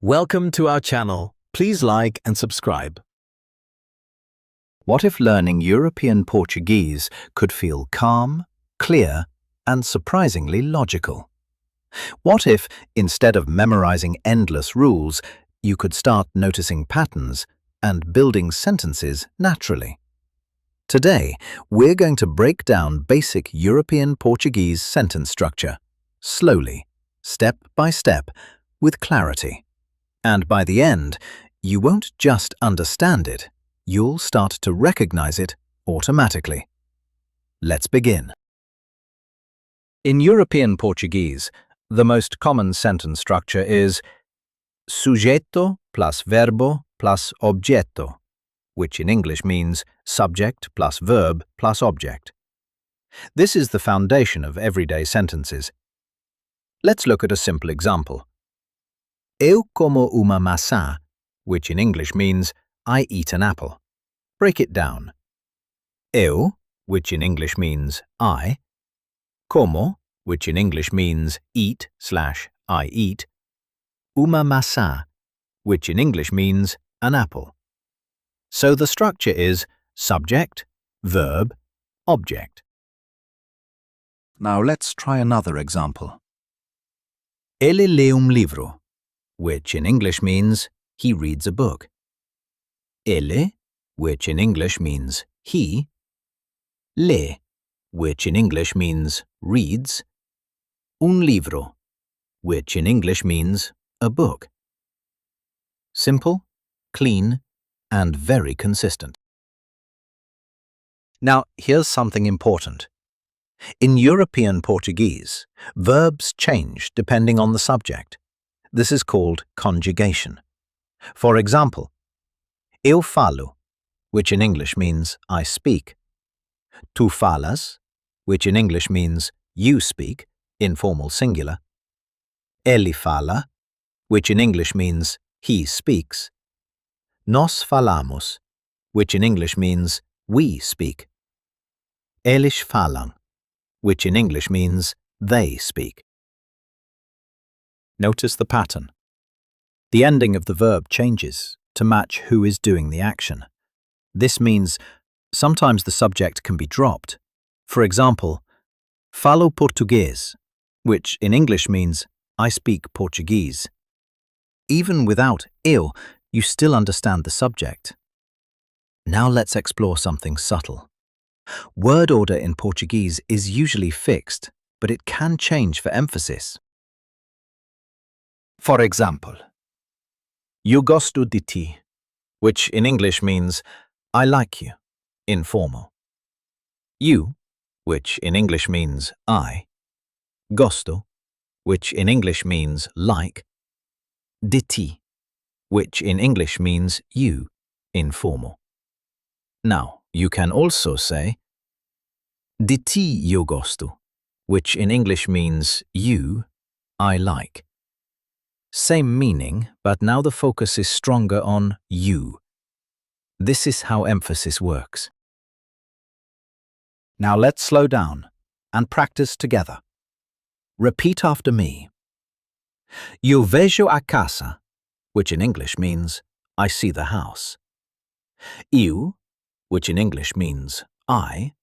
Welcome to our channel. Please like and subscribe. What if learning European Portuguese could feel calm, clear, and surprisingly logical? What if, instead of memorizing endless rules, you could start noticing patterns and building sentences naturally? Today, we're going to break down basic European Portuguese sentence structure, slowly, step by step, with clarity. And by the end, you won't just understand it, you'll start to recognize it automatically. Let's begin. In European Portuguese, the most common sentence structure is sujeito plus verbo plus objeto, which in English means subject plus verb plus object. This is the foundation of everyday sentences. Let's look at a simple example. Eu como uma maçã, which in English means I eat an apple. Break it down. Eu, which in English means I. Como, which in English means eat/I eat. Uma maçã, which in English means an apple. So the structure is subject, verb, object. Now let's try another example. Ele lê livro, which in English means he reads a book. Ele, which in English means he. Lê, which in English means reads. Livro, which in English means a book. Simple, clean, and very consistent. Now, here's something important. In European Portuguese, verbs change depending on the subject. This is called conjugation. For example, eu falo, which in English means I speak. Tu falas, which in English means you speak, informal singular. Ele fala, which in English means he speaks. Nós falamos, which in English means we speak. Eles falam, which in English means they speak. Notice the pattern. The ending of the verb changes to match who is doing the action. This means sometimes the subject can be dropped. For example, falo português, which in English means I speak Portuguese. Even without eu, you still understand the subject. Now let's explore something subtle. Word order in Portuguese is usually fixed, but it can change for emphasis. For example, eu gosto de ti, which in English means I like you, informal. You, which in English means I. Gosto, which in English means like. De ti, which in English means you, informal. Now, you can also say de ti eu gosto, which in English means you, I like. Same meaning, but now the focus is stronger on you. This is how emphasis works. Now let's slow down and practice together. Repeat after me. Eu vejo a casa, which in English means I see the house. Eu, which in English means I.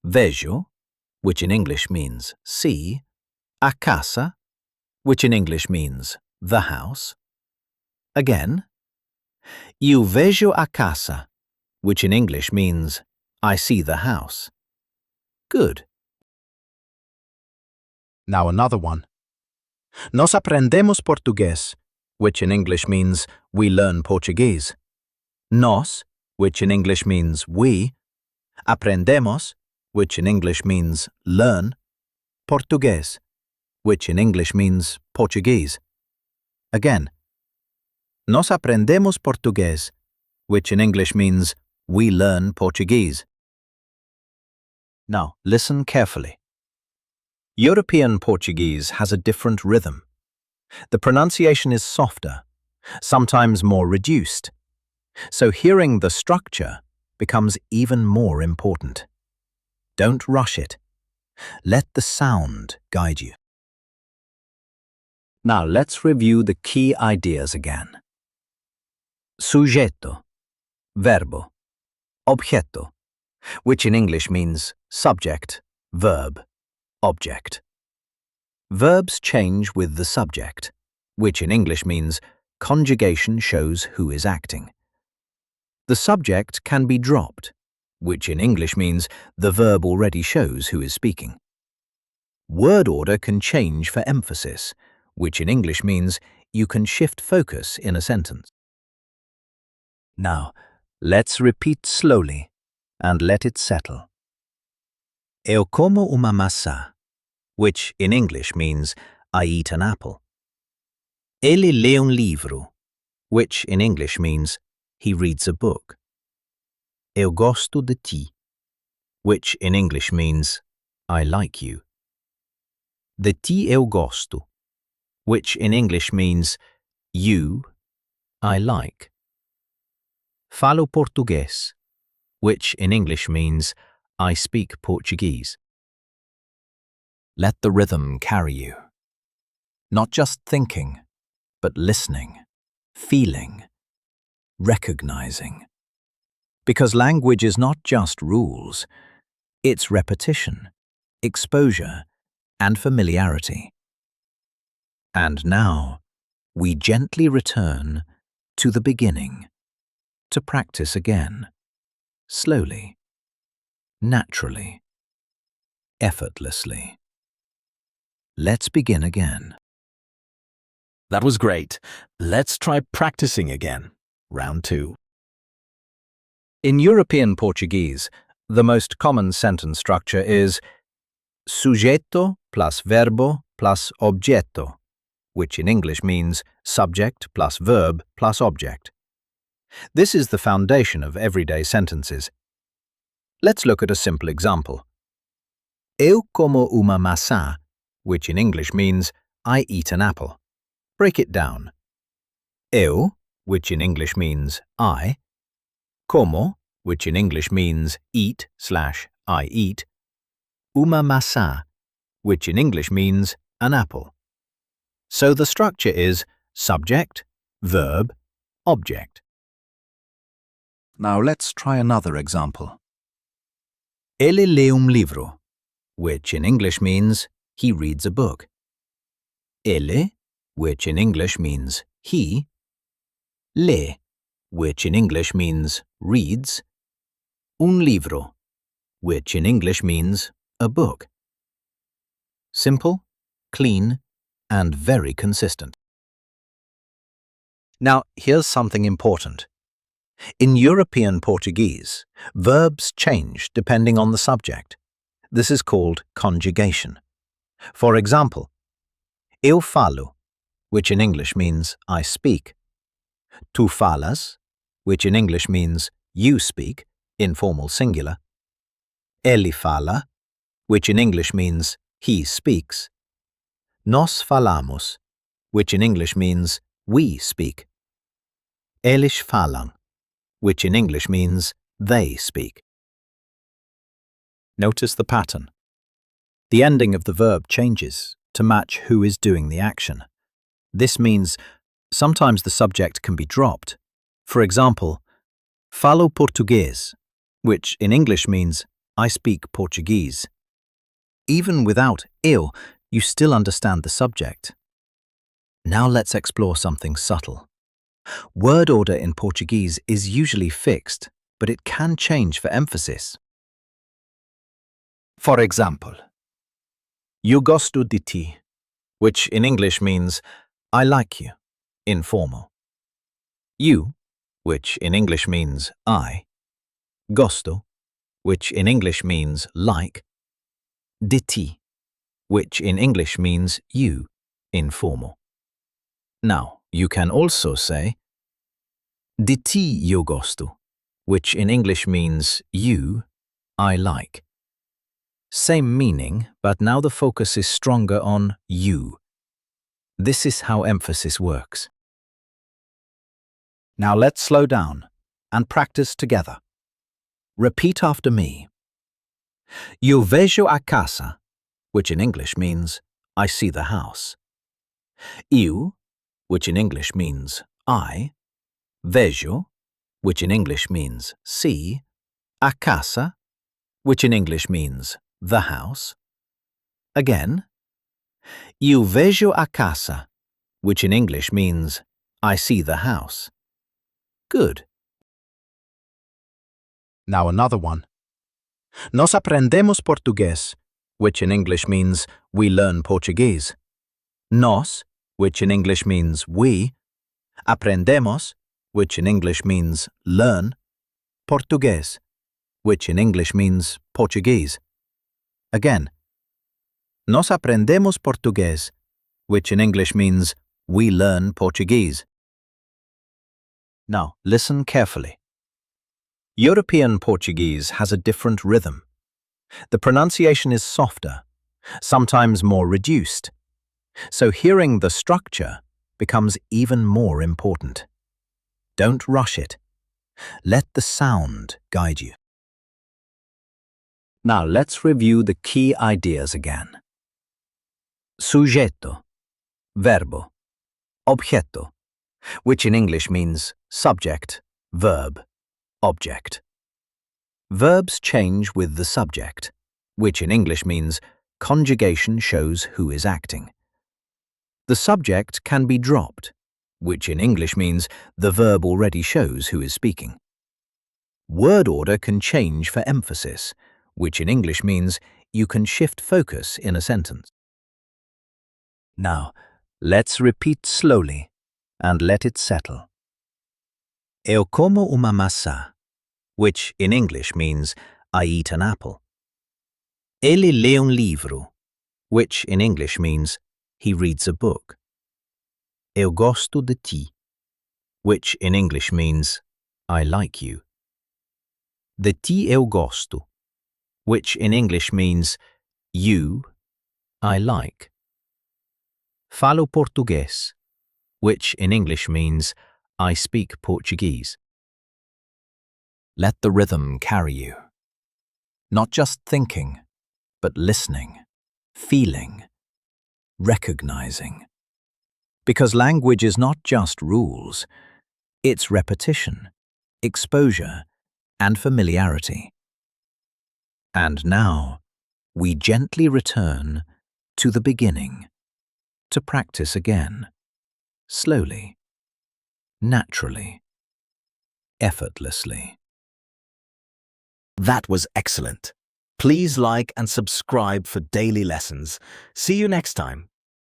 Vejo, which in English means see. A casa, which in English means the house. Again. Eu vejo a casa, which in English means I see the house. Good. Now another one. Nós aprendemos português, which in English means we learn Portuguese. Nós, which in English means we. Aprendemos, which in English means learn. Português, which in English means Portuguese. Again. Nós aprendemos português, which in English means we learn Portuguese. Now, listen carefully. European Portuguese has a different rhythm. The pronunciation is softer, sometimes more reduced. So hearing the structure becomes even more important. Don't rush it. Let the sound guide you. Now let's review the key ideas again. Sujeto, verbo, objeto, which in English means subject, verb, object. Verbs change with the subject, which in English means conjugation shows who is acting. The subject can be dropped, which in English means the verb already shows who is speaking. Word order can change for emphasis, which in English means you can shift focus in a sentence. Now, let's repeat slowly and let it settle. Eu como uma maçã, which in English means I eat an apple. Ele lê livro, which in English means he reads a book. Eu gosto de ti, which in English means I like you. De ti eu gosto, which in English means you, I like. Falo português, which in English means I speak Portuguese. Let the rhythm carry you. Not just thinking, but listening, feeling, recognizing. Because language is not just rules, it's repetition, exposure, and familiarity. And now, we gently return to the beginning, to practice again, slowly, naturally, effortlessly. Let's begin again. That was great. Let's try practicing again. Round 2. In European Portuguese, the most common sentence structure is sujeto plus verbo plus objeto, which in English means subject plus verb plus object. This is the foundation of everyday sentences. Let's look at a simple example. Eu como uma maçã, which in English means I eat an apple. Break it down. Eu, which in English means I, como, which in English means eat/I eat, uma maçã, which in English means an apple. So the structure is subject, verb, object. Now let's try another example. Ele lê livro, which in English means he reads a book. Ele, which in English means he, lê, which in English means reads, livro, which in English means a book. Simple, clean, and very consistent. Now, here's something important. In European Portuguese, verbs change depending on the subject. This is called conjugation. For example, eu falo, which in English means I speak. Tu falas, which in English means you speak, informal singular. Ele fala, which in English means he speaks. Nós falamos, which in English means we speak. Eles falam, which in English means they speak. Notice the pattern. The ending of the verb changes to match who is doing the action. This means sometimes the subject can be dropped. For example, falo português, which in English means I speak Portuguese. Even without eu, you still understand the subject. Now let's explore something subtle. Word order in Portuguese is usually fixed, but it can change for emphasis. For example, eu gosto de ti, which in English means I like you, informal. You, which in English means I. Gosto, which in English means like. De ti, which in English means you, informal. Now, you can also say de ti eu gosto, which in English means you, I like. Same meaning, but now the focus is stronger on you. This is how emphasis works. Now let's slow down and practice together. Repeat after me. Eu vejo a casa, which in English means I see the house. Eu, which in English means I, vejo, which in English means see, a casa, which in English means the house. Again, eu vejo a casa, which in English means I see the house. Good. Now another one. Nós aprendemos português, which in English means we learn Portuguese. Nós, which in English means we, aprendemos, which in English means learn, português, which in English means Portuguese. Again, nós aprendemos português, which in English means we learn Portuguese. Now, listen carefully. European Portuguese has a different rhythm. The pronunciation is softer, sometimes more reduced. So hearing the structure becomes even more important. Don't rush it. Let the sound guide you. Now let's review the key ideas again. Sujeto, verbo, objeto, which in English means subject, verb, object. Verbs change with the subject, which in English means conjugation shows who is acting. The subject can be dropped, which in English means the verb already shows who is speaking. Word order can change for emphasis, which in English means you can shift focus in a sentence. Now, let's repeat slowly and let it settle. Eu como uma maçã, which in English means I eat an apple. Ele lê livro, which in English means he reads a book. Eu gosto de ti, which in English means I like you. De ti eu gosto, which in English means you, I like. Falo português, which in English means I speak Portuguese. Let the rhythm carry you. Not just thinking, but listening, feeling, recognizing. Because language is not just rules, it's repetition, exposure, and familiarity. And now, we gently return to the beginning, to practice again, slowly, naturally, effortlessly. That was excellent. Please like and subscribe for daily lessons. See you next time.